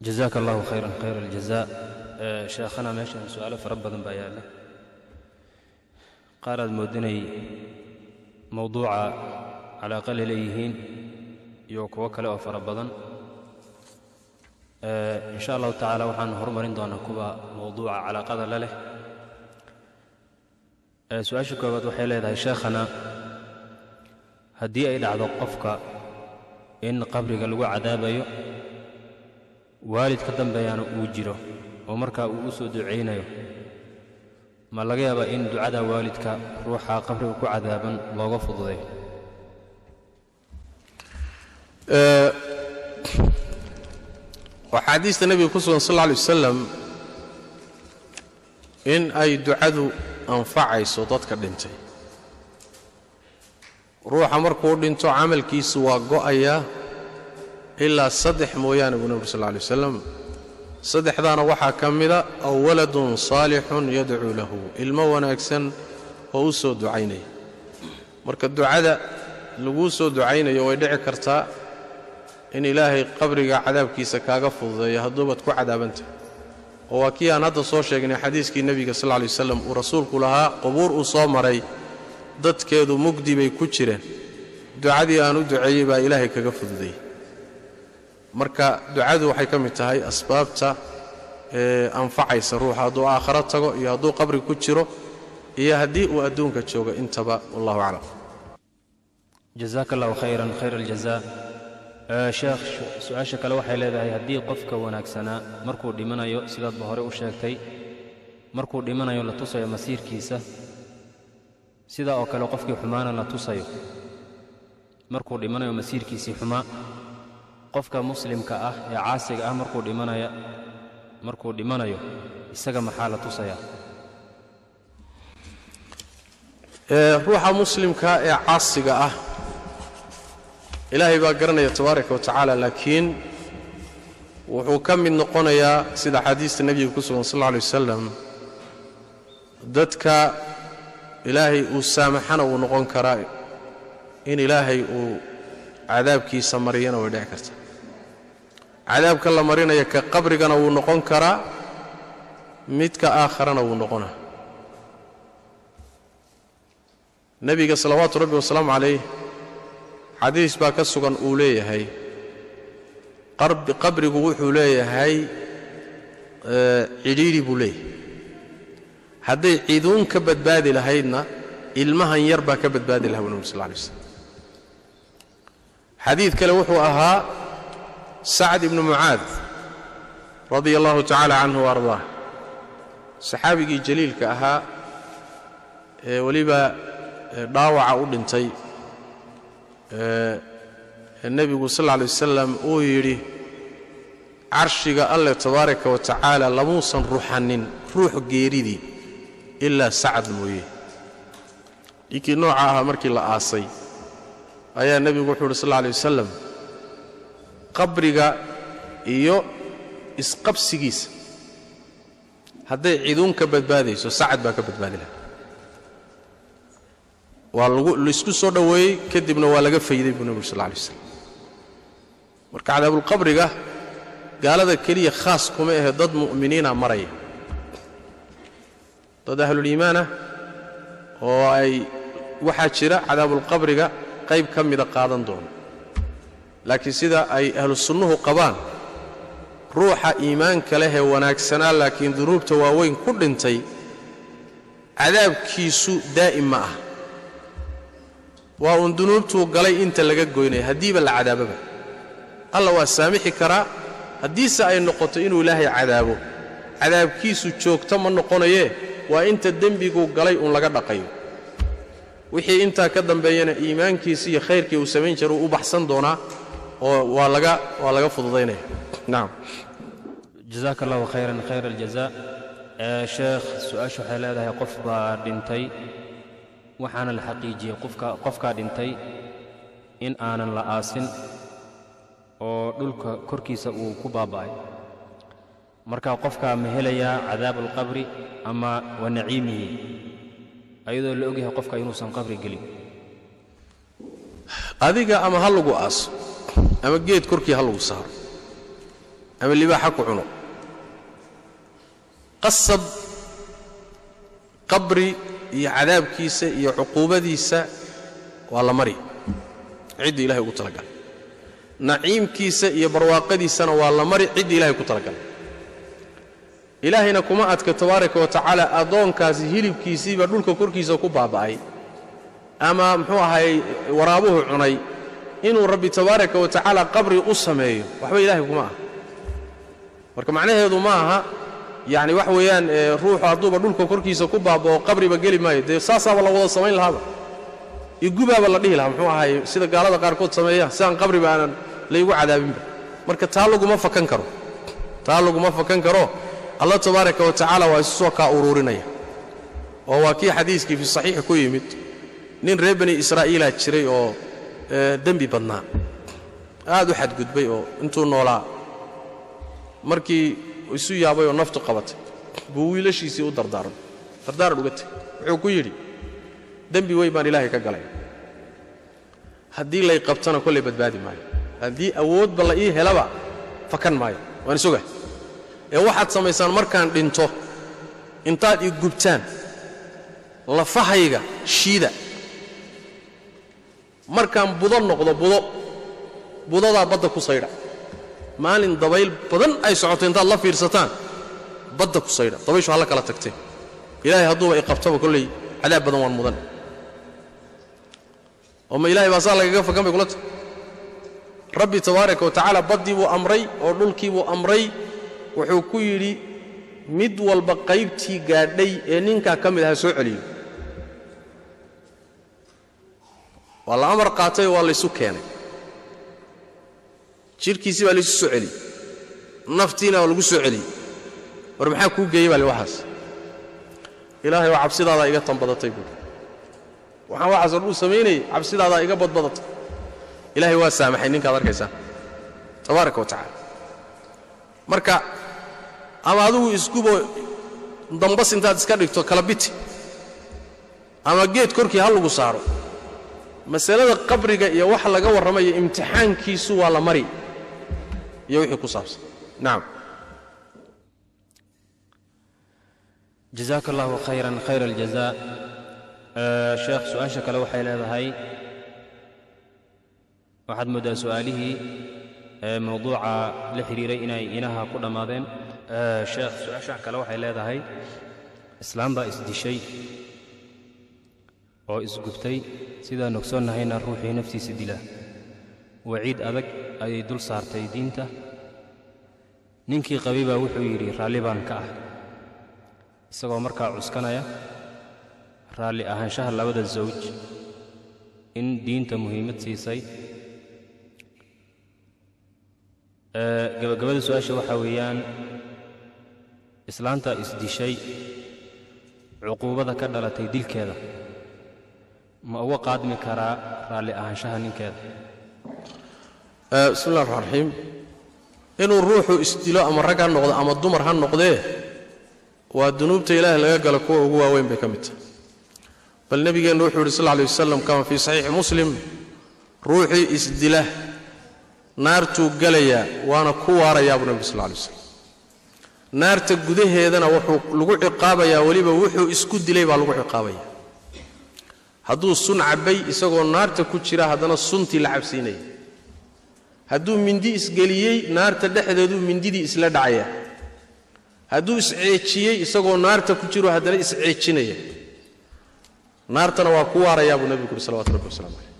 جزاك الله خيرا خير الجزاء. شيخنا ماشي سؤال فربضا بياله قال المدني موضوع على أقل إليهين يوكوك له فربضا إن شاء الله تعالى وحن هرمرين دون كوبا موضوع على قدر له سؤال شكوى وحيل هذا شيخنا هدي أيد عذاب قفك إن قبرك لو عذابه والد كدن بيان وجيره ومركا وسو دعينايو ما laga yaaba in ducada waalidka ruuxa qabriga ku cadaaban looga fududeeyo وحديث النبي صلى الله عليه وسلم إن أي دعاء أنفعيسو dadka dhintay ruuxa markuu dhinto amalkiisu waa go'aya إلا صدح مويان ابن النبي صلى الله عليه وسلم صدح ذانا وحا كاملا أو ولد صالح يدعو له الموانا يكسن ووسو دعيني مرك الدعاء لوسو دعيني ويدعي كرتا إن إلهي قبرك عذاب كيسا كاغفض يهدوبت كو عذاب انت وواكي أن هذا صوشيك إن حديثك النبي صلى الله عليه وسلم ورسولك لها قبور أصامري ضد كيدو مقدي بي كتشرين دعادي أنو دعي با إلهي كاغفض دي marka ducadu waxay kamid tahay asbaabta anfacaysa ruuxa hadduu aakhira tago iyo hadduu qabri ku jiro iyo haddii uu adduunka joogo intaba wallahu a'lam جزاك الله خيرا خير الجزاء. شيخ سؤال kale waxay leedahay haddii qofka wanaagsana markuu dhimanayo sidaad hore u sheegtay markuu dhimanayo la tusayo masiirkiisa sida oo kale qofkii xumaana la tusayo markuu dhimanayo masiirkiisa xumaa qofka muslimka ah ee caasiga ah markuu dhimanayo isaga maxaa la tusaya ruuxa muslimka ee caasiga ah ilaahay baa garanaya tabaaraka wa tacaala laakiin wuxuu ka mid noqonayaa sida xadiista nabiga ku sugan sallallahu alayhi wasallam dadka ilaahay uu saamaxana uu noqon karaa in ilaahay uu cadaabkiisa mariyana way dhici kartaa cadaabka la marinaya ka qabrigana wuu noqon karaa midka aakharana wuu noqonaa nabiga salawaatu rabbi wasalaamu calayh xadiis baa ka sugan uu leeyahay qabrigu wuxuu leeyahay cidhiidhi buu leeyahay hadday ciiduun ka badbaadi lahaydna ilmahan yar baa ka badbaadi lahaa nabiga sallallahu alayhi wasallam حديث كلا وحو أها سعد بن معاذ رضي الله تعالى عنه وأرضاه صحابي جليل كأها وليبا ضاوع أولنتي النبي صلى الله عليه وسلم أويري عرشك الله تبارك وتعالى لموسا روحانين روح جيريدي إلا سعد مويه لكي نوعها مركي لآصي ayaa nabigu wuxuu sallallahu alayhi wasallam qabriga iyo isqabsigiisa haday ciidun ka badbaadayso sacad baa ka badbaadi lahaa waa lagu isku soo dhaweeyay kadibna waa laga fayday nabigu sallallahu alayhi wasallam marka cadaabul qabriga gaalada kaliya khaas kuma ah dad mu'miniina maraya dad ahlul iimaan oo ay waxa jira cadaabul qabriga qayb kamida qaadan doona laakiin sida ay ahlu sunnuhu qabaan ruuxa iimaanka leh ee wanaagsanaa laakiin dunuubta waaweyn ku dhintay cadaabkiisu daa'im ma ah waa un dunuubtu galay inta laga goynay hadiiba la cadaababa alla waa saamixi karaa hadiise ay noqoto inuu ilaahay cadaabo cadaabkiisu joogto ma noqonaye waa inta dembigu galay un laga dhaqayo wixii inta ka dambeeyana iimaankiisa iyo khayrkii uu sameyn jiray u baxsan doona oo waa laga fududeynaa naam جزاك الله خيرا خير الجزاء. شيخ سؤال waxay leedahay qof baa dhintay waxaana la xaqiijiyay qofka dhintay in aanan la aasin oo dhulka korkiisa uu ku baaba'ay marka qofka ma helaya cadaabul qabri ama wa naciimihi ayadoo la ogyahay qofka inuusan qabri gelin adiga ama hal lagu aaso ama geed korkii hal lagu saaro ama libaaxa ku cuno qasab qabri iyo cadaabkiisa iyo cuquubadiisa waa la mari ciddii ilaahay ugu talagalay naciimkiisa iyo barwaaqadiisana waa la mari ciddii ilaahay ku talagalay ilaahayna kuma adka tabaaraka wa tacaala addoonkaasi hilibkiisiiba dhulka korkiisa ku baaba'ay ama muxuu ahay waraabuhu cunay inuu rabbi tabaaraka wa tacaala qabri u sameeyo waxba ilaahay kuma aha marka macnaheedu ma aha yani wax weeyaan ruuxu hadduuba dhulka korkiisa ku baaba'o qabriba geli maayo dee saasaaba la wada samayn lahaaba igubaaba la dhihi lahaa muxuu ahay sida gaalada qaarkood sameeyaan si aan qabriba aanan laygu cadaabinba marka taa laguma fakan karo allah tabaaraka wa tacaala waa isu soo kaa uruurinaya oo waa kii xadiiskii fi saxiix ku yimid nin reer bani israa'iilaa jiray oo dembi badnaa aad u xadgudbay oo intuu noolaa markii isu yaabay oo naftu qabatay buu wiilashiisii u dardaaran uga tegey wuxuu ku yidhi dembi weyn baan ilaahay ka galay haddii lay qabtana kollay badbaadi maayo haddii awoodba la ii helaba fakan maayo waan isuga ee waxaad samaysaan markaan dhinto intaad ii gubtaan lafahayga shiida markaan budo noqdo budadaa badda ku saydha maalin dabayl badan ay socoto intaad la fiirsataan badda ku saydha dabayshu halla kala tagtee ilaahay hadduuba i qabtaba kollay cadaab badan waan mudan oo ma ilaahay baa saa lagaga fakan bay kula tahay rabbi tabaaraka wa tacaala baddii buu amray oo dhulkii buu amray wuxuu ku yidhi mid walba qaybtii gaadhay ee ninkaa ka mid aha soo celiyo waa la amar qaatay waa laysu keenay jidhkiisii baa laysu soo celiyey naftiina waa lagu soo celiyey war maxaa kuu geeyey baa li waxaas ilaahay waa cabsidaadaa iga tanbadatay buuri waxaan waxaasoo dhan u samaynayay cabsidaadaa iga badbadatay ilaahay waa saamaxay ninkaad arkaysaa tabaaraka wa tacaala marka ama adigu iskubo dambas intaad iska dhigto kala biti ama geed korkii ha lagu saaro masalada qabriga iyo wax laga warramayo imtixaankiisu waa la mari iyo wixii ku saabsan nacam jazaaka allahu khayran khayra aljazaa sheekh su-aasha kale waxay leedahay waxaad mooddaa su'aalihii mawduuca la xidhiiray inay inaha ku dhammaadeen sheekh su-aasha kale waxay leedahay islaam baa isdishay oo isgubtay sidaan ogsoonnahayna ruuxii naftiisa dila waciid adag ayay dul saartay diinta ninkii qabay baa wuxuu yidhi raalli baan ka ah isagoo markaa cuskanaya raalli ahaanshaha labada zawj in diinta muhiimad siisay gabagabada su-aasha waxaa weeyaan islaanta isdishay cuquubada ka dhalatay dilkeeda ma uga qaadmi karaa raalli ahaanshaha ninkeeda bismi اllah الرحmaan الرaxiim inuu ruuxu isdilo ama rag ha noqdo ama dumar ha noqdee waa dunuubta ilaahay laga galo kuwa ugu waaweyn bay ka mid tahay bal nebigeennu wuxuu yidhi sal lla alay wasalam kama fii saxiixi muslim ruuxii isdila naartuu gelayaa waana ku waarayaa buu nebigu sal lla alay waslam naarta gudaheedana wuxuu lagu ciqaabayaa weliba wuxuu isku dilay baa lagu ciqaabaya hadduu sun cabbay isagoo naarta ku jira haddana suntii la cabsiinaya hadduu mindi isgeliyey naarta dhexdeeduu mindidii isla dhacaya hadduu isceejiyey isagoo naarta ku jiro haddana isceejinaya naartana waa ku waarayaa buu nebigu uhi salawatu rabbi waslamu calayh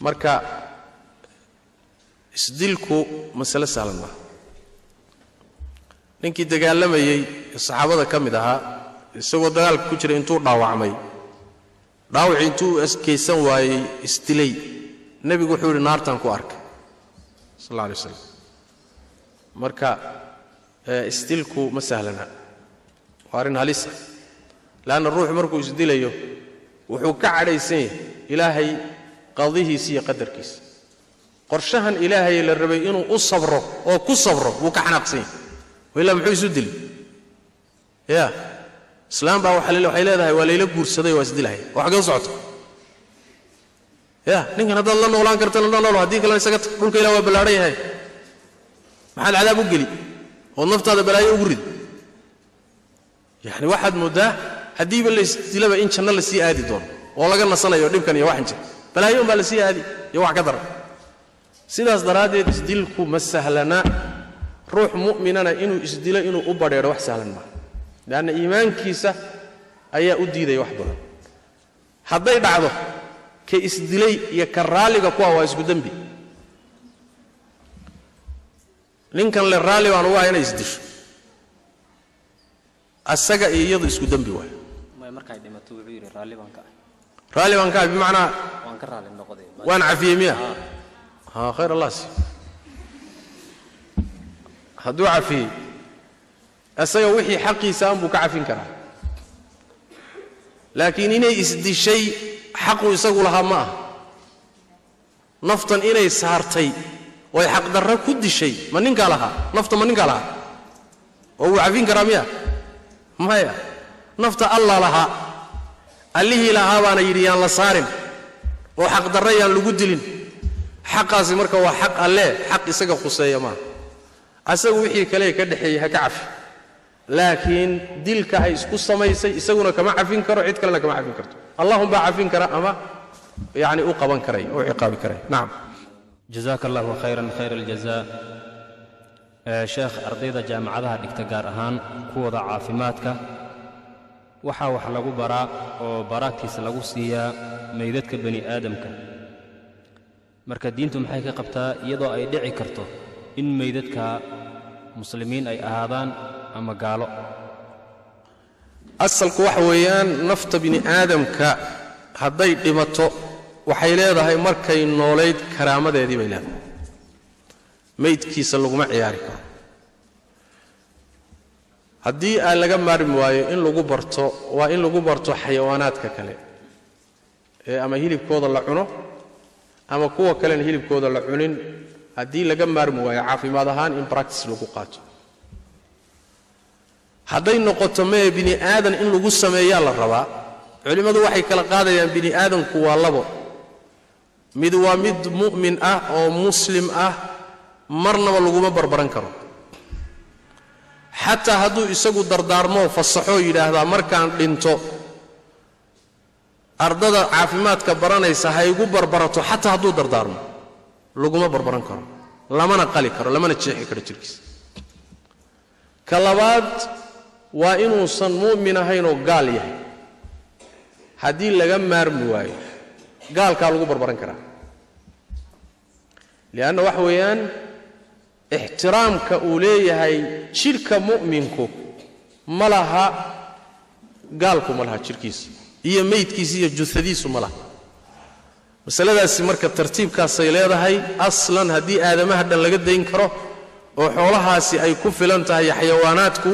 marka isdilku masale sahlan maaha ninkii dagaalamayey saxaabada ka mid ahaa isagoo dagaalka ku jira intuu dhaawacmay dhaawacii intuu askaysan waayey isdilay nebigu wuxuu yidhi naartaan ku arkay sal alla alay waslam marka isdilku ma sahlana waa arrin halisa leanna ruuxu markuu isdilayo wuxuu ka cadhaysan yahay ilaahay qadihiisa iyo qadarkiisa qorshahan ilaahay la rabay inuu u sabro oo ku sabro wuu ka xanaaqsan yahay ilaa muxuu isu dili ya islaam baa waxay leedahay waa layla guursaday waa isdilahay oo xaggee u socoto ya ninkan haddaad la noolaan karta la noolo haddii kalena isaga dhulka ilah waa ballaadhan yahay maxaad cadaab u geli oo naftaada balaayo ugu rid yani waxaad moodaa haddiiba laysdilaba in janno la sii aadi doono oo laga nasanayo dhibkan iyo waxan jira balaayoon baa la sii aadi iyo wax ka daran sidaas daraaddeed isdilku ma sahlana ruux mu'minana inuu isdilo inuu u badheedho wax sahlan maaha leanna iimaankiisa ayaa u diidaya wax badan hadday dhacdo ka isdilay iyo ka raalliga kuwa waa isku dembi ninkan le raalli baan ugu ahay inay isdisho asaga iyo iyadu isku dembi waayo markay dhimato wuxuu yidhi raalli baan ka ahay raalli baan ka ahay bimacnaa waan ka raalli noqday waan cafiyey miya khayr allah si hadduu cafiyey asaga wixii xaqiisa aan buu ka cafin karaa laakiin inay isdishay xaqu isagu lahaa ma ah naftan inay saartay oy xaqdarra ku dishay ma ninkaa lahaa nafta ma ninkaa lahaa oo wuu cafin karaa miya maya nafta allah lahaa allihii lahaa baana yidhi yaan la saarin oo xaqdarra yaan lagu dilin xaqaasi marka waa xaq alle xaq isaga khuseeya maaha asagu wixii kale ka dhaxeeyey ha ka cafi laakiin dilka ay isku samaysay isaguna kama cafin karo cid kalena kama cafin karto allahum baa cafin kara ama yani u qaban karay oo ciqaabi karay nacam jazaaka allahu khayran khayr aljazaa sheekh ardayda jaamacadaha dhigta gaar ahaan kuwooda caafimaadka waxaa wax lagu baraa oo baraagtiisa lagu siiyaa meydadka bani aadamka marka diintu maxay ka qabtaa iyadoo ay dhici karto in meydadka muslimiin ay ahaadaan ama gaalo asalku waxa weeyaan nafta bini aadamka hadday dhimato waxay leedahay markay noolayd karaamadeedii bay leedahay meydkiisa laguma ciyaari karo haddii aan laga maarmi waayo in lagu barto waa in lagu barto xayawaanaadka kale ee ama hilibkooda la cuno ama kuwa kalena hilibkooda la cunin haddii laga maarmi waayo caafimaad ahaan in practice lagu qaato hadday noqoto mee bini aadan in lagu sameeyaa la rabaa culimmadu waxay kala qaadayaan bini aadanku waa labo mid waa mid mu'min ah oo muslim ah marnaba laguma barbaran karo xataa hadduu isagu dardaarmoo fasaxoo yidhaahdaa markaan dhinto ardada caafimaadka baranaysa ha igu barbarato xataa hadduu dardaarmo laguma barbaran karo lamana qali karo lamana jeexi karo jirkiisa ka labaad waa inuusan mu'min ahaynoo gaal yahay haddii laga maarmi waayo gaalkaa lagu barbaran karaa li'anna waxa weeyaan ixtiraamka uu leeyahay jidhka mu'minku ma laha gaalku ma laha jidhkiisa iyo meydkiisa iyo jusadiisu ma laha masaladaasi marka tartiibkaasay leedahay aslan haddii aadamaha dhan laga dayn karo oo xoolahaasi ay ku filan tahay xayawaanaadku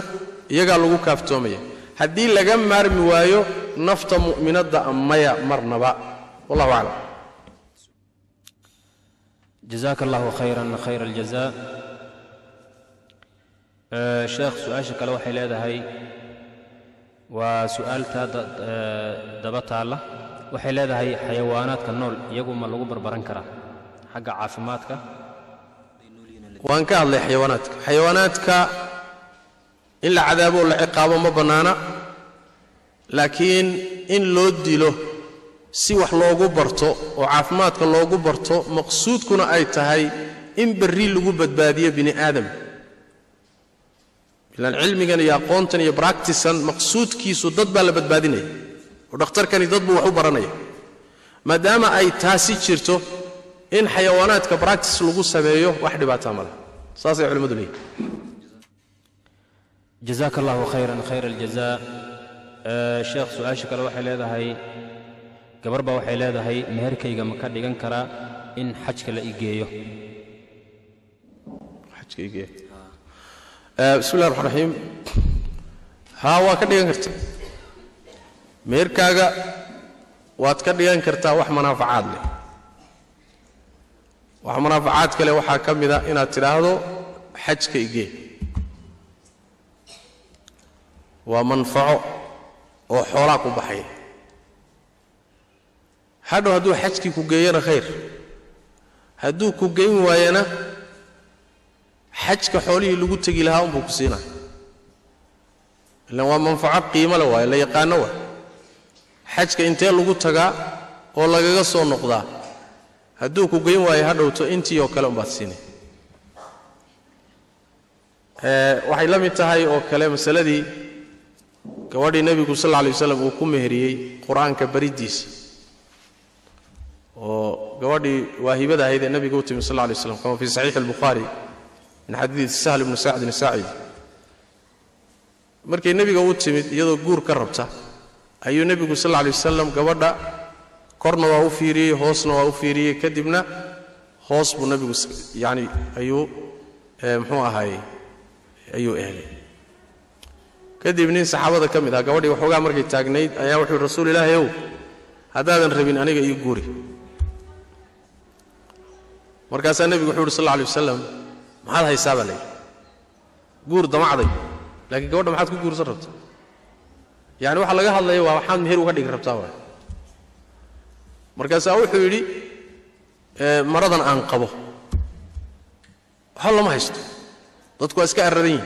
iyagaa lagu kaaftoomaya haddii laga maarmi waayo nafta mu'minadda maya marnaba wallahu aclam jazaaka allahu khayran khayr aljazaa sheekh su-aasha kale waxay leedahay waa su'aalta daba taalla waxay leedahay xayawaanaadka nool iyagu ma lagu barbaran karaa xagga caafimaadka waan ka hadlay xayawaanaadka in la cadaabo oo la ciqaabo ma bannaana laakiin in loo dilo si wax loogu barto oo caafimaadka loogu barto maqsuudkuna ay tahay in berri lagu badbaadiyo bini aadam ilaan cilmigan iyo aqoontan iyo bractisan maqsuudkiisu dad baa la badbaadinaya oo dhakhtarkani dad buu wax u baranaya maadaama ay taasi jirto in xayawaanaadka bractice lagu sameeyo wax dhibaataa ma laha saasay culimmadu leeyihin jazaaka allahu khayran khayr aljazaa sheekh su-aasha kale waxay leedahay gabar baa waxay leedahay meherkayga ma ka dhigan karaa in xajka la igeeyo xajka igeeyo bismi llahi raxmaan raxiim haa waa ka dhigan karta meherkaaga waad ka dhigan kartaa wax manaafacaad leh wax manaafacaad kale waxaa ka mid a inaad tidhaahdo xajka igee waa manfaco oo xoolaa ku baxaya hadhow hadduu xajkii ku geeyana khayr hadduu ku geyn waayana xajka xoolihii lagu tegi lahaa unbuu ku siinaa ilaan waa manfaco qiimo leh waaye la yaqaano waa xajka intee lagu tagaa oo lagaga soo noqdaa hadduu ku geyn waayo hadhowto intii oo kale unbaad siinay waxay la mid tahay oo kale masaladii gabadhii nebigu sal alla alay wasalam uu ku meheriyey qur-aanka bariddiisa oo gabadhii waahibada ahayd ee nebiga u timi sal alla alay waslam kama fii saxiixi albukhaari min xadiidi sahl ibnu sacdin saacidi markay nebiga u timid iyadoo guur ka rabta ayuu nebigu sal alla alay wasalam gabadha korna waa u fiiriyey hoosna waa u fiiriyey kadibna hoos buu nebigu yacni ayuu muxuu ahaayey ayuu eegay kadib nin saxaabada ka mid ah gabadhii waxoogaa markay taagnayd ayaa wuxuu rasuul ilaahay ow haddaadan rabin aniga ii guuri markaasaa nebigu wuxuu uhi sal alla alay wasalam maxaad haysaa baa layidhi guur damacday laakiin gabadha maxaad ku guursan rabta yacni waxa laga hadlaya waa waxaad meher uga dhigi rabtaa waay markaasaa wuxuu yidhi maradan aan qabo waxa lama haysto dadku waa iska araran yihin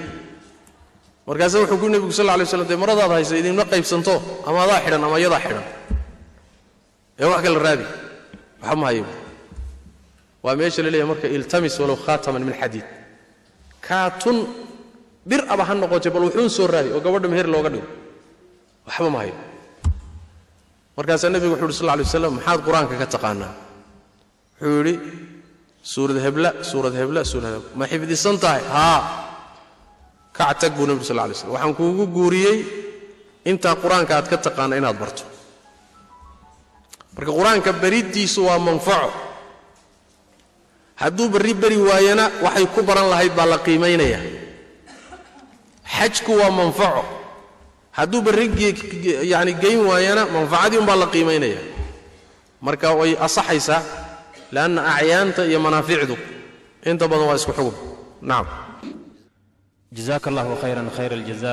markaasaa wuxuu ku nebigu sal alla alay waslam dee maradaad haysa idinma qaybsanto ama adaa xidhan ama iyadaa xidhan ee wax kala raadi waxa ma hayo waa meesha la leeyahay marka iltamis walow khaataman min xadiid kaatun bir aba ha noqotay bal wuxuun soo raadi oo gabadha meher looga dhigo waxba ma hayo markaasaa nebigu wuxuu uhi sal alla alay wasalam maxaad qur-aanka ka taqaanaa wuxuu yidhi suurad hebla suurad hebla suurad hebla ma xifdisan tahay haa kac tag buu nebigu sal alla alay slam waxaan kuugu guuriyey intaa qur-aanka aad ka taqaana inaad barto marka qur-aanka bariddiisu waa manfaco hadduu barri beri waayana waxay ku baran lahayd baa la qiimaynaya xajku waa manfaco hadduu barri yani geyn waayana manfacadii umbaa la qiimaynaya marka way asaxaysaa leanna acyaanta iyo manaaficdu inta badan waa isku xugum nacam jazaaka allahu khayran khayra aljaza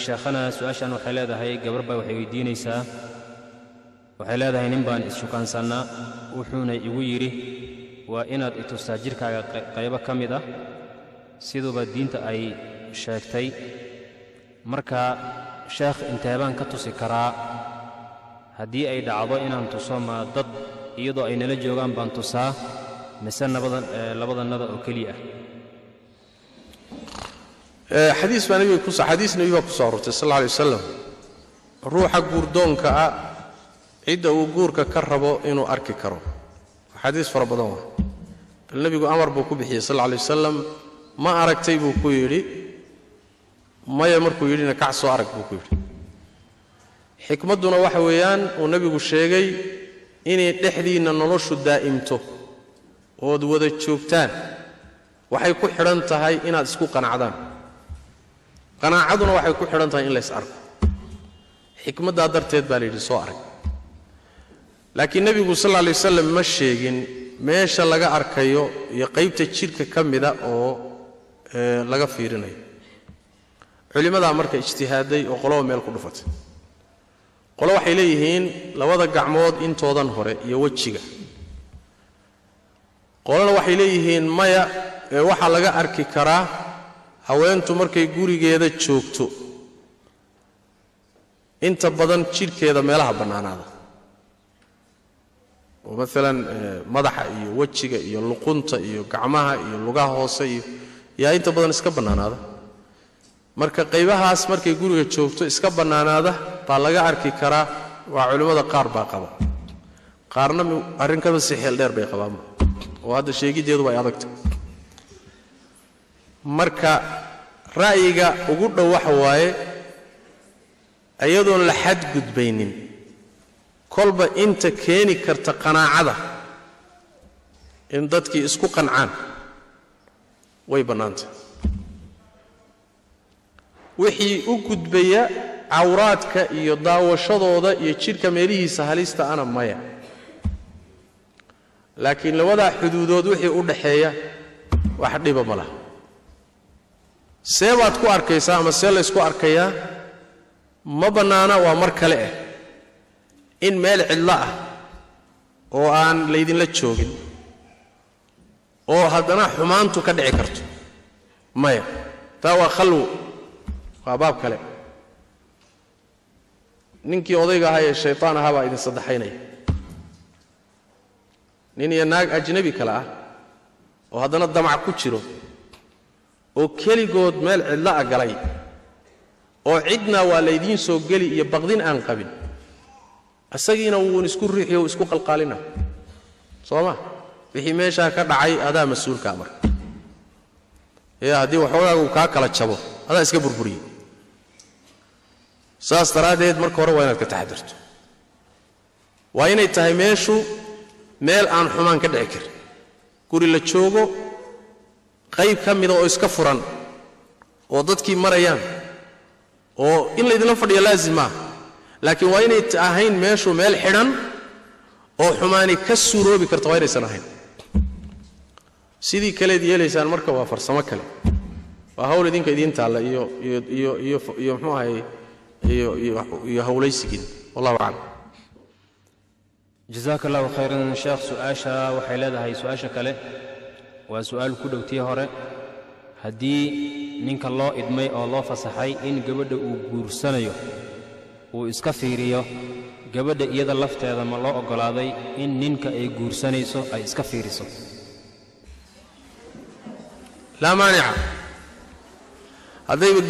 sheekhana su-aashan waxay leedahay gabar baa waxay weydiinaysaa waxay leedahay nin baan isshukaansanaa wuxuuna igu yidhi waa inaad itustaa jirkaaga qaybo ka mid ah siduuba diinta ay sheegtay marka sheekh intee baan ka tusi karaa haddii ay dhacdo inaan tuso ma dad iyadoo ay nala joogaan baan tusaa mise labadannada oo keliya ah xadiis nebi baa ku soo arortay sal alla alay wasalam ruuxa guurdoonka ah cidda uu guurka ka rabo inuu arki karo xadiis fara badan waa bal nebigu amar buu ku bixiyey sal alla alay wasalam ma aragtay buu ku yidhi maya markuu yidhina kac soo arag buu ku yidhi xikmadduna waxa weeyaan uu nebigu sheegay inay dhexdiinna noloshu daa'imto ood wada joogtaan waxay ku xidhan tahay inaad isku qanacdaan qanaacaduna waxay ku xidhan tahay in lays arko xikmaddaa darteed baa la yidhi soo arag laakiin nebigu sal alla alay wasalam ma sheegin meesha laga arkayo iyo qaybta jidhka ka mida oo laga fiirinayo culimmadaa marka ijtihaaday oo qoloba meel ku dhufatay qolo waxay leeyihiin labada gacmood intoodan hore iyo wejiga qolona waxay leeyihiin maya waxaa laga arki karaa haweentu markay gurigeeda joogto inta badan jidhkeeda meelaha bannaanaada oo maalan madaxa iyo wejiga iyo luqunta iyo gacmaha iyo lugaha hoose iyo yaa inta badan iska bannaanaada marka qaybahaas markay guriga joogto iska bannaanaada baa laga arki karaa waa culimmada qaar baa qaba qaarna arrin kaba si xeel dheer bay qabaanba oo hadda sheegiddeeduba ay adagta marka ra'yiga ugu dhow waxa waaye iyadoon la xadgudbaynin kolba inta keeni karta qanaacada in dadkii isku qancaan way bannaantay wixii u gudbaya cawraadka iyo daawashadooda iyo jidhka meelihiisa halista ana maya laakiin labadaa xuduudood wixii u dhaxeeya wax dhiba ma laha see baad ku arkaysaa ama see laysku arkayaa ma bannaana waa mar kale ah in meel cidlo ah oo aan laydinla joogin oo haddana xumaantu ka dhici karto maya taa waa khalwo waa baab kale ninkii odayga ahaa ee shaytaan ahaa baa idin saddexaynaya nin iyo naag ajnabi kale ah oo haddana damac ku jiro oo keligood meel cidla a galay oo cidna waa laydiin soo geli iyo baqdin aan qabin asagiina wuun isku riixiyo isku qalqaalina soo ma wixii meeshaa ka dhacay adaa mas-uulka amar haddii waxoogaa uu kaa kala jabo adaa iska burburiyey saas daraaddeed marka hore waa inaad ka taxadirto waa inay tahay meeshu meel aan xumaan ka dhici karin guri la joogo qayb ka mida oo iska furan oo dadkii marayaan oo in laydinla fadhiyo laazim maaha laakiin waa inay ahayn meeshu meel xidhan oo xumaani ka suuroobi karta waa inaysan ahayn sidii kaleed yeelaysaan marka waa farsamo kale waa hawl idinka idiin taalla iyo muxuu ahay iyo hawlaysigiin wallahu aclam jazaaka allahu khayran sheekh su-aasha waxay leedahay su-aasha kale waa su-aal ku dhowtii hore haddii ninka loo idmay oo loo fasaxay in gabadha uu guursanayo uu iska fiiriyo gabadha iyada lafteeda ma loo oggolaaday in ninka ay guursanayso ay iska fiiriso laa maanica haddayba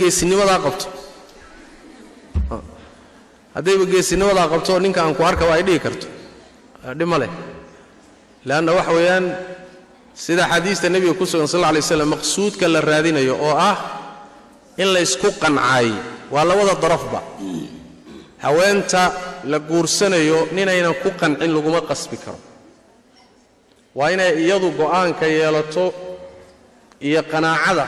geesinimadaa qabto ninka aan ku arkaba ay dhihi karto dhib ma leh leanna waxa weeyaan sida xadiista nebiga ku sugan sal alla alay waslam maqsuudka la raadinayo oo ah in la ysku qancay waa labada darafba haweenta la guursanayo ninaynan ku qancin laguma qasbi karo waa inay iyadu go'aanka yeelato iyo qanaacada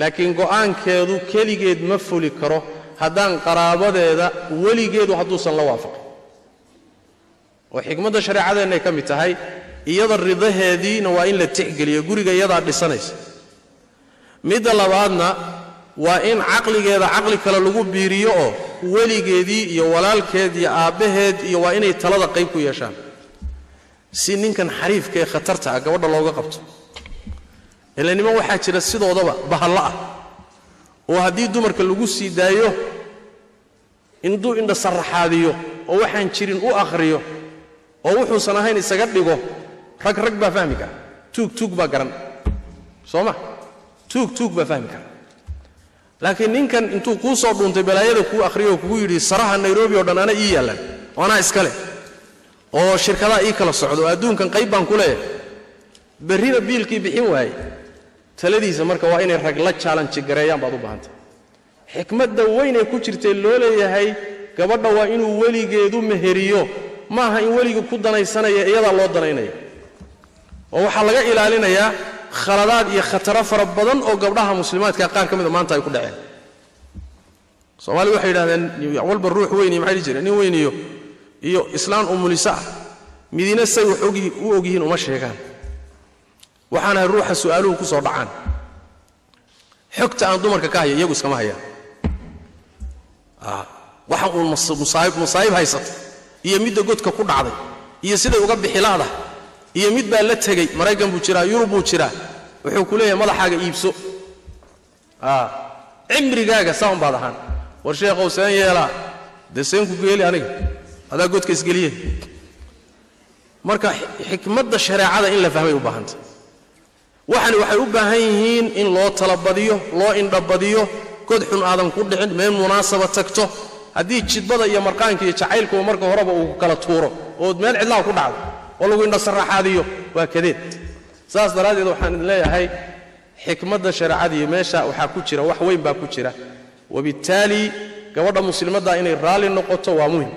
laakiin go'aankeedu keligeed ma fuli karo haddaan qaraabadeeda weligeedu hadduusan la waafaqin oo xikmadda shareecadeennay ka mid tahay iyada ridaheediina waa in la tixgeliyo guriga iyadaa dhisanaysa midda labaadna waa in caqligeeda caqli kale lagu biiriyo oo weligeedii iyo walaalkeed iyo aabbaheed iyo waa inay talada qayb ku yeeshaan si ninkan xariifka ee khatarta ah gabadha looga qabto ila niman waxaa jira sidoodaba bahalla ah oo haddii dumarka lagu sii daayo induu indha sarraxaadiyo oo waxaan jirin u akhriyo oo wuxuusan ahayn isaga dhigo rag baa fahmi kara tuug baa garan soo ma tuug baa fahmi kara laakiin ninkan intuu kuu soo dhuuntay balaayada kuu akhriyo oo kugu yidhi saraha nairobi oo dhan ana ii yaallan oo anaa iska leh oo shirkadaha ii kala socdo oo adduunkan qayb baan ku leeyahay berrina biilkii bixin waaye taladiisa marka waa inay rag la challenge gareeyaan baad u baahantay xikmadda weynay ku jirtay loo leeyahay gabadha waa inuu weligeedu meheriyo maaha in weliga ku danaysanaya iyadaa loo danaynaya oo waxaa laga ilaalinayaa khaladaad iyo khataro fara badan oo gabdhaha muslimaadka qaar ka mida maanta ay ku dhaceen soomaalidu waxay yidhahdeen walba ruux weyniyo maxay dhihi jireen nin weyniyo iyo islaan umulisa ah midina say wax u ogyihiin uma sheegaan waxaan ahay ruuxa su'aaluhu ku soo dhacaan xogta aan dumarka ka haya iyagu iskama hayaan waxa uun musaayib haysata iyo midda godka ku dhacday iyo siday uga bixilaada iyo mid baa la tegey maraykan buu jiraa yurub buu jiraa wuxuu ku leeyahay madaxaaga iibso cimrigaaga saan baad ahaan war sheekhow seen yeelaa dee seenku geeli aniga adaa godka isgeliye marka xikmadda shareecada in la fahmay u baahanta waxani waxay u baahan yihiin in loo talabadiyo loo indhabadiyo god xun aadan ku dhicin meel munaasaba tagto haddii jidbada iyo marqaanka iyo jacaylkuba marka horeba uu kala tuuro ood meel cidlaha ku dhacdo oo lagu indhasarraxaadiyo waa kadeed saas daraaddeed waxaan idin leeyahay xikmadda shareecada iyo meesha waxaa ku jira wax weyn baa ku jira wabittaali gabadha muslimadda inay raalli noqoto waa muhim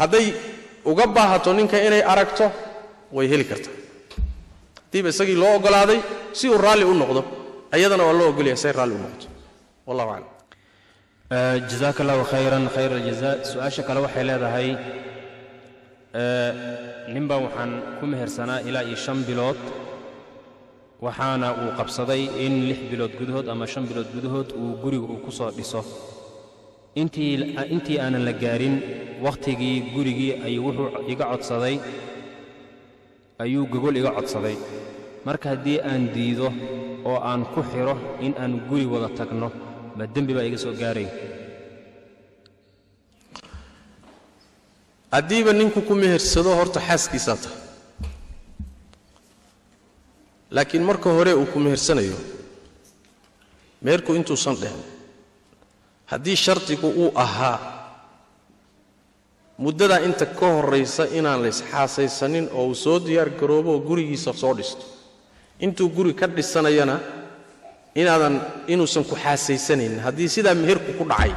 hadday uga baahato ninka inay aragto way heli kartaa haddiiba isagii loo oggolaaday si uu raalli u noqdo ayadana waa loo oggolyahay say raalli u noqoto wallahu aclam jazaaka allahu khayran khayr aljazaa su-aasha kale waxay leedahay ninbaa waxaan ku mehersanaa ilaa iyo 5 bilood waxaana uu qabsaday in 6 bilood gudahood ama 5 bilood gudahood uu guriga uu ku soo dhiso intii aanan la gaarin wakhtigii gurigii ayuu wuxuu iga codsaday ayuu gogol iga codsaday marka haddii aan diido oo aan ku xiro in aan guri wada tagno ma dembi baa iga soo gaaray haddiiba ninku ku mehersado horta xaaskiisaa tahay laakiin marka hore uu ku mehersanayo meherku intuusan dhehen haddii shardigu uu ahaa muddadaa inta ka horraysa inaan laysxaasaysanin oo uu soo diyaar garoobo oo gurigiisa soo dhisto intuu guri ka dhisanayana inuusan ku xaasaysanaynin haddii sidaa meherku ku dhacay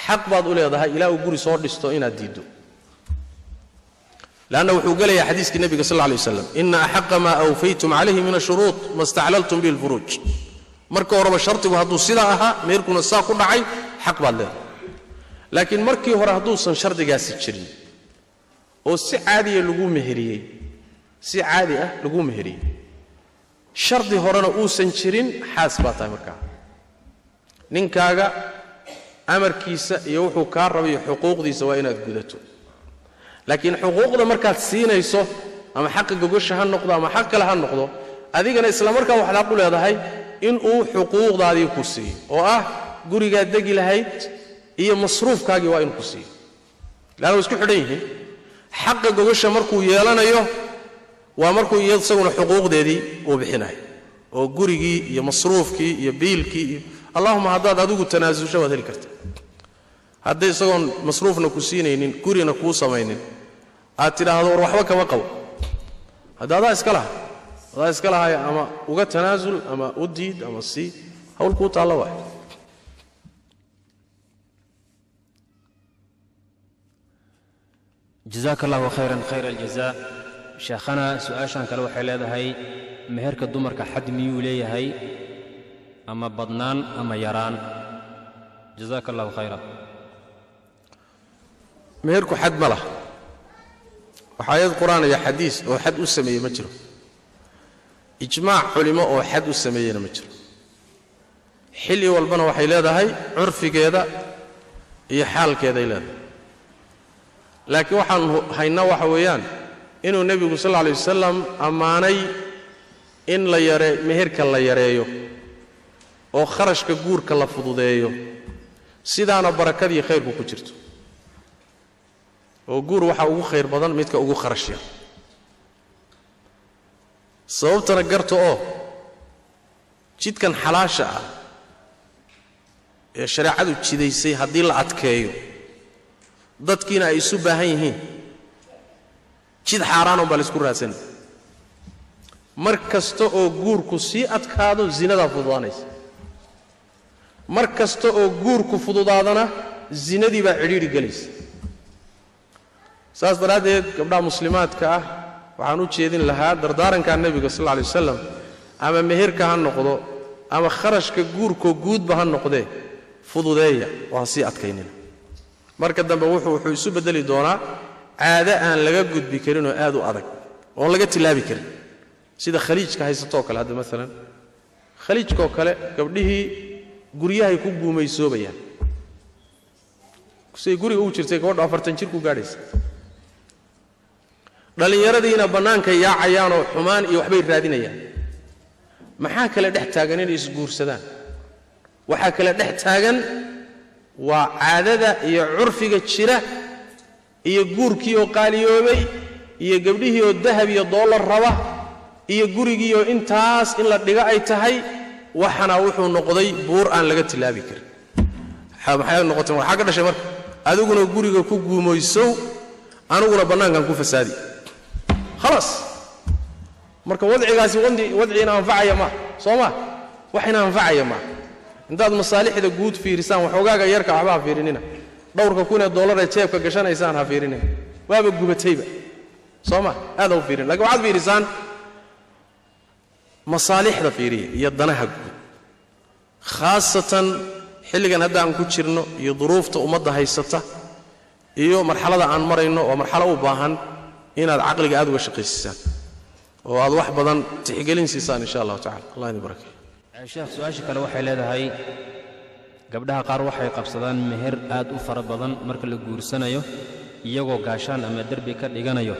xaq baad u leedahay ilaa uu guri soo dhisto inaad diiddo لأنه wuxuu gelayaa xadiiskii nebiga sal lla alay wasalam ina axaqa maa awfaytum calayhi min ashuruud ma istaclaltum bihi alfuruuj marka horeba shardigu hadduu sidaa ahaa meherkuna saa ku dhacay xaq baad leedahay laakiin markii hore hadduusan shardigaasi jirin oo si caadiya lagu meheriyey si caadi ah lagu meheriyey shardi horena uusan jirin xaas baa tahay markaa ninkaaga amarkiisa iyo wuxuu kaa rabayo xuquuqdiisa waa inaad gudato laakiin xuquuqda markaad siinayso ama xaqa gogosha ha noqdo ama xaq kale ha noqdo adigana isla markaa waxaad xaq u leedahay inuu xuquuqdaadii ku siiyo oo ah gurigaad degi lahayd iyo masruufkaagii waa inuu ku siiyo laana way isku xidhan yihiin xaqa gogosha markuu yeelanayo waa markuu isaguna xuquuqdeedii uu bixinayo oo gurigii iyo masruufkii iyo biilkii iyo allahuma haddaad adigu tanaasusho waad heli kartaa hadday isagoon masruufna ku siinaynin gurina kuu samaynin aad tidhaahdo war waxba kama qabo hadda adaa iska lahaya ama uga tanaasul ama u diid ama sii hawl kuu taalla waay jazaaka allahu khayran khayra aljazaa sheekhana su-aashan kale waxay leedahay meherka dumarka xad miyuu leeyahay ama badnaan ama yaraan jazaaka allahu khayra meherku xad ma laha waxa ayad qur'aan iyo xadiis oo xad u sameeyey ma jiro ijmaac culimo oo xad u sameeyeyna ma jiro xilli walbana waxay leedahay curfigeeda iyo xaalkeeday leedahay laakiin waxaan haynaa waxa weeyaan inuu nebigu sal alla alay wasalam ammaanay in meherka la yareeyo oo kharashka guurka la fududeeyo sidaana barakadii khayrku ku jirto oo guur waxa ugu khayr badan midka ugu kharash yar sababtana garto oo jidkan xalaasha ah ee shareecadu jidaysay haddii la adkeeyo dadkiina ay isu baahan yihiin jid xaaraanoo baa laysku raadsanay mar kasta oo guurku sii adkaado zinadaa fududaanaysa mar kasta oo guurku fududaadana zinadii baa cidhiidhi gelaysa saas daraaddeed gabdhaha muslimaadka ah waxaan u jeedin lahaa dardaarankaa nebiga sal alla alay wasalam ama meherka ha noqdo ama kharashka guurkoo guudba ha noqdee fududeeya oo ha sii adkaynina marka dambe wuxuu isu beddeli doonaa caado aan laga gudbi karin oo aad u adag oon laga tilaabi karin sida khaliijka haysatoo kale hadda maalan khaliijkaoo kale gabdhihii guryahay ku guumaysoobayaan siday guriga u jirtay gabadhu 40 jir ku gaadhaysa dhallinyaradiina bannaanka yaacayaanoo xumaan iyo waxbay raadinayaan maxaa kale dhex taagan inay isguursadaan waxaa kale dhex taagan waa caadada iyo curfiga jira iyo guurkii oo qaaliyoobay iyo gabdhihii oo dahab iyo doolar raba iyo gurigii oo intaas in la dhiga ay tahay waxana wuxuu noqday buur aan laga tilaabi karin maxay noqotay waxa ka dhashay marka adiguna guriga ku guumaysow aniguna bannaankan ku fasaadi خلاص marka wadcigaasi wadciina anfacaya ma sooma waxina anfacaya ma intaad masaalixda guud fiirisaan waxoogaga yarka waxba fiirinina dhowrka kun ee dollar ee jeebka gashanaysaan ha fiirinina waaba gubatayba sooma aad u fiirin laakiin waxaad fiirisaan masaalixda fiiriya iyo danaha guud khaasatan xilligan hadda aan ku jirno iyo duruufta ummadda haysata iyo marxalada aan marayno oo marxalo u baahan inaad caqliga aad uga shaqaysisaan oo aad wax badan tixgelin siisaan insha Allah ta'ala Allah idin barakeeyo sheekh su'aasha kale waxay leedahay gabdhaha qaar waxay qabsadaan meher aad u fara badan marka la guursanayo iyagoo gaashaan ama darbi ka dhiganayo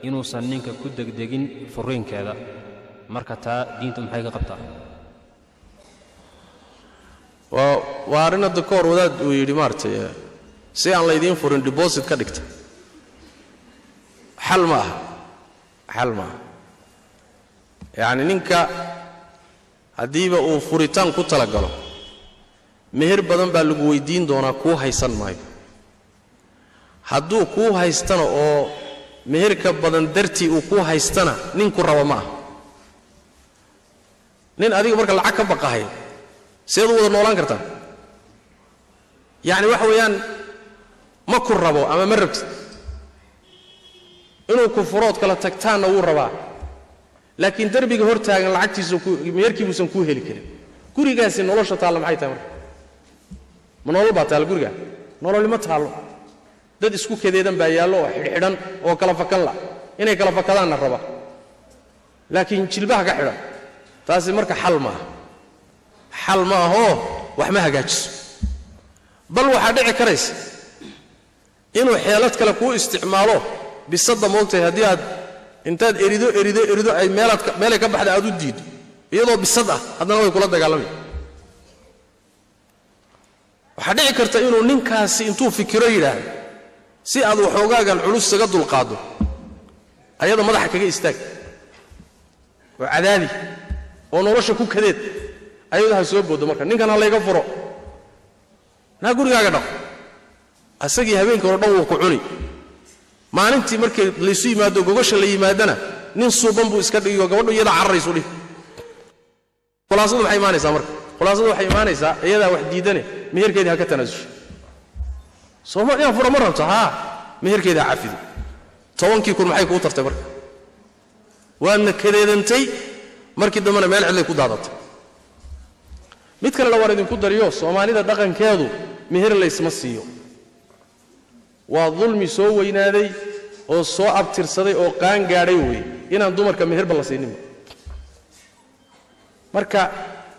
inuusan ninka ku degdegin furiinkeeda marka taa diintu maxay ka qabtaa waa arrin hadda ka hor wadaad uu yidhi maaragtay si aan laydiin furin deposit ka dhigta xal ma aha yacni ninka haddiiba uu furitaan ku talagalo meher badan baa lagu weydiin doonaa kuu haysan maayo hadduu kuu haystana oo meherka badan dartii uu kuu haystana ninku raba ma aha nin adiga marka lacag ka baqahay seed u wada noolaan kartaa yacni waxa weeyaan ma ku rabo ama ma rabtid inuu ku furood kala tagtaanna wuu rabaa laakiin derbiga hor taagan lacagtiisa meherkii buusan kuu heli karin gurigaasi nolosha taalla maxay tahay marka ma nolol baa taalla gurigaa nololi ma taallo dad isku kadeedan baa yaallo oo xidhxidhan oo kala fakan la inay kala fakadaanna raba laakiin jilbaha ka xidhan taasi marka xal ma ahoo wax ma hagaajiso bal waxaa dhici karaysa inuu xeelad kale kuu isticmaalo bisadda moogtahay haddii aad intaad erido ay meelay ka baxda aad u diiddo iyadoo bisad ah haddana way kula dagaalamaya waxaa dhici karta inuu ninkaasi intuu fikiro yidhaahdo si aad waxoogaagan culus saga dulqaaddo ayada madaxa kaga istaag oo cadaadi oo nolosha ku kadeed ayadu ha soo booddo marka ninkan ha layga furo naa gurigaaga dhaqo asagii habeenkii hore dhan wuu ku cuni maalintii markay laysu yimaado gogosha la yimaadana nin suuban buu iska dhigiyo gabadhu iyada cararaysu dhih khulaasadu maxay imaanaysaa marka khulaasadu waxay imaanaysaa iyadaa wax diidane meherkeedii ha ka tanaasusho sooma inaan fura ma rabto haa meherkeedii ha cafido 10 kun maxay kuu tartay marka waadna kadeedantay markii dambena meel cidlay ku daadatay mid kalena waan idinku dariyo soomaalida dhaqankeedu meher laysma siiyo waa dulmi soo weynaaday oo soo abtirsaday oo qaan gaadhay weeye inaan dumarka meherba la siininba marka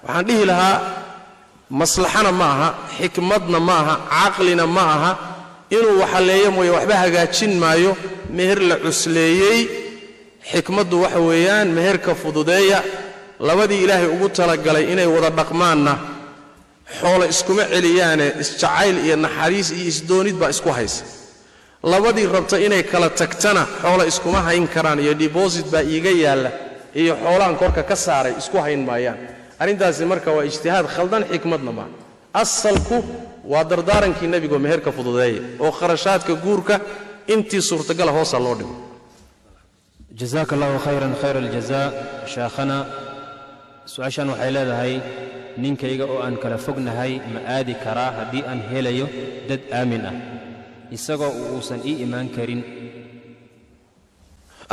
waxaan dhihi lahaa maslaxana ma aha xikmadna ma aha caqlina ma aha inuu waxaleeyo mooye waxba hagaajin maayo meher la cusleeyey xikmaddu waxa weeyaan meherka fududeeya labadii ilaahay ugu talagalay inay wada dhaqmaanna xoolo iskuma celiyaane isjacayl iyo naxariis iyo isdoonid baa isku haysa labadii rabta inay kala tagtana xoolo iskuma hayn karaan iyo deposit baa iiga yaalla iyo xoolaan korka ka saaray isku hayn maayaan arrintaasi marka waa ijtihaad khaldan xikmadna ma asalku waa dardaarankii nebigu meherka fududeeya oo kharashaadka guurka intii suurtagala hoosa loo dhigo جزاك الله خيرا خير الجزاء شيخنا سؤاشان waxay leedahay ninkayga oo aan kala fognahay ma aadi karaa hadii aan helayo dad aamin ah isagoo uusan ii imaan karin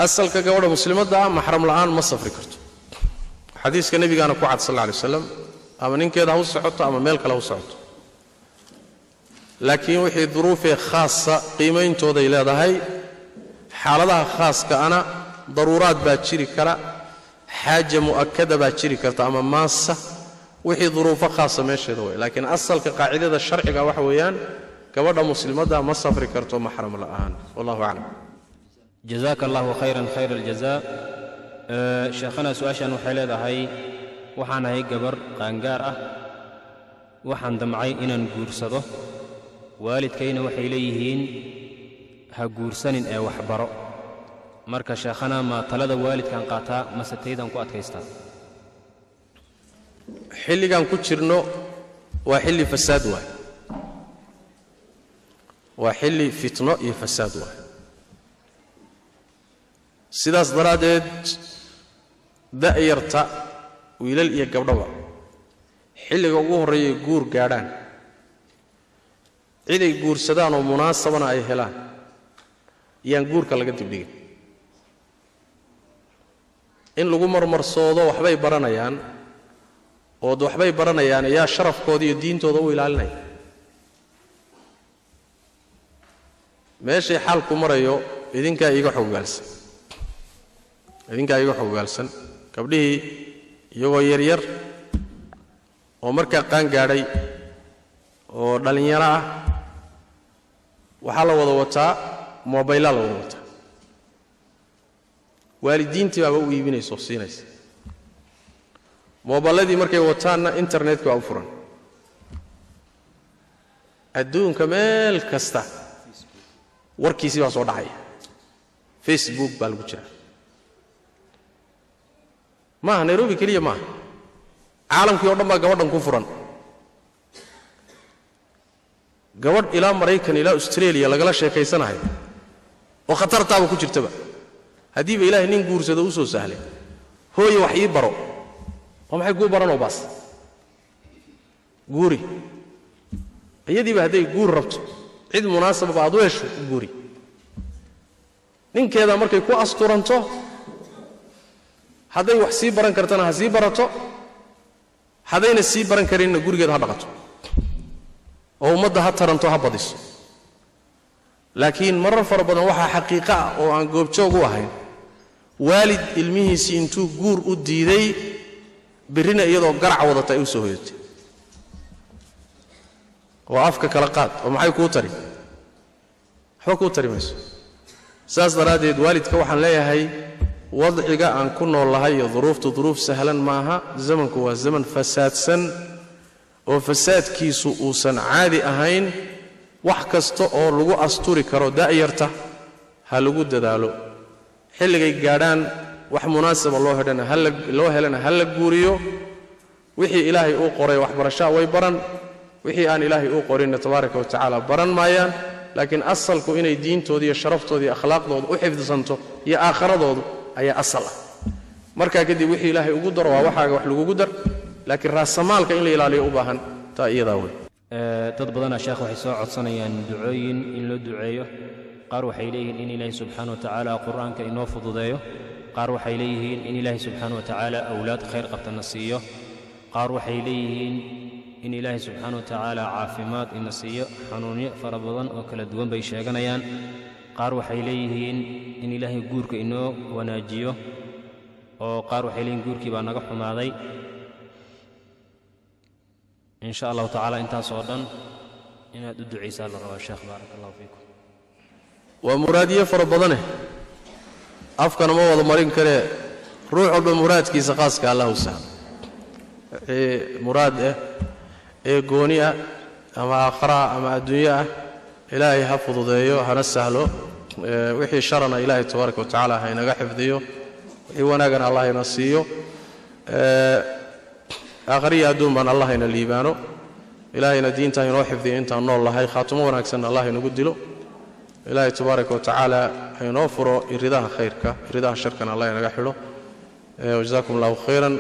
asalka gabadha muslimadda mahram la'aan ma safri karto xadiiska nabigaana ku cad sallallahu alayhi wasallam ama ninkeeda ha u socoto ama meel kale ha u socoto laakiin wixii duruufee khaasa qiimeyntooda ay leedahay xaaladaha khaaska ana daruuraad baa jiri kara xaaja mu'akkada baa jiri karta ama maasa wixii duruufo khaasa meesheeda way laakiin asalka qaacidada sharciga waxa weeyaan gabadha muslimadda ma safri karto mahram la'aan wallahu a'lam جزاك الله خيرا خير الجزاء شيخنا سؤاشان waxay leedahay waxaan ahay gabar qaangaar ah waxaan damcay inaan guursado waalidkayna waxay leeyihiin ha guursanin ee wax baro marka sheekhana ma talada waalidkan qaataa masataydan ku adkaystaa xilligan ku jirno waa xilli fasaad waay waa xilli fitno iyo fasaad waay sidaas daraaddeed da'yarta wiilal iyo gabdhaba xilliga ugu horreeyay guur gaadhaan ciday guursadaan oo munaasabana ay helaan yaan guurka laga dibdhigin in lagu marmarsoodo waxbay baranayaan oo waxbay baranayaan ayaa sharafkooda iyo diintooda u ilaalinaya meeshay xaalku marayo idinkaa iiga xogaalsan gabdhihii iyagoo yaryar oo markaa qaan gaadhay oo dhallinyaro ah waxaa la wada wataa mobaylaa la wada wataa waalidiintii baaba u iibinaysa oo siinaysa moballadii markay wataanna internetka waa u furan adduunka meel kasta warkiisii baa soo dhacaya facebook baa lagu jira maaha nairobi keliya maaha caalamkii oo dhan baa gabadhan ku furan gabadh ilaa maraykan ilaa australia lagala sheekaysanahay oo khatartaaba ku jirtaba haddiiba ilaahay nin guursado u soo sahlay hooye wax ii baro oo maxay kuu baranoo baas guuri iyadiiba hadday guur rabto cid munaasababa aad u hesho guuri ninkeeda markay ku asturanto hadday wax sii baran kartana ha sii barato haddayna sii baran karinna gurigeeda ha dhaqato oo ummadda ha taranto ha badiso laakiin marar fara badan waxaa xaqiiqo ah oo aan goobjoog u ahayn waalid ilmihiisii intuu guur u diiday birrina iyadoo garac wadata ay u soo hoyatay oo afka kala qaad oo maxay kuu tari waxba kuu tari mayso saas daraaddeed waalidka waxaan leeyahay wadciga aan ku nool lahay iyo duruuftu duruuf sahlan maaha zamanku waa zaman fasaadsan oo fasaadkiisu uusan caadi ahayn wax kasta oo lagu asturi karo da'yarta ha lagu dadaalo xilligay gaadhaan wax munaasaba loo helana ha la guuriyo wixii ilaahay uu qoray waxbarashaa way baran wixii aan ilaahay uu qorinna tabaaraka wa tacaala baran maayaan laakiin asalku inay diintooda iyo sharaftooda iyo akhlaaqdooda u xifdisanto iyo aakhiradoodu ayaa asal ah markaa kadib wixii ilaahay ugu daro waa waxaaga wax lagugu dar laakiin raasamaalka in la ilaaliyo u baahan taa iyadaa wey dad badanaa sheekh waxay soo codsanayaan ducooyin in loo duceeyo qaar waxay leeyihiin in ilaahay subxaana wa tacaala qur'aanka inoo fududeeyo qaar waxay leeyihiin in ilaahay subxaana wa tacaala awlaad khayr qabtana siiyo qaar waxay leeyihiin in ilaahay subxaana wa tacaala caafimaad ina siiyo xanuunyo fara badan oo kala duwan bay sheeganayaan qaar waxay leeyihiin in ilaahay guurka inoo wanaajiyo oo qaar waxay leeyihiin guurkii baa naga xumaaday in sha allahu tacaala intaas oo dhan inaad u ducaysaa la rabaa sheekh baaraka allahu fiikum waa muraadiye fara badane afkana ma wada marin karee ruux walba muraadkiisa khaaska allah u sahlo muraad ah ee gooni ah ama aakhara ama adduunyo ah ilaahay ha fududeeyo hana sahlo wixii sharana ilaahay tabaaraka wa tacaala ha inaga xifdiyo wixii wanaagana allah ina siiyo aakhariya adduun baan allah ina liibaano ilaahayna diintaa inoo xifdiyo intaan nool lahay khaatumo wanaagsanna allah inagu dilo ilaahay tabaaraka wa tacaala ha inoo furo iridaha khayrka iridaha sharkana allah inaga xidho wajazaakum allahu khayran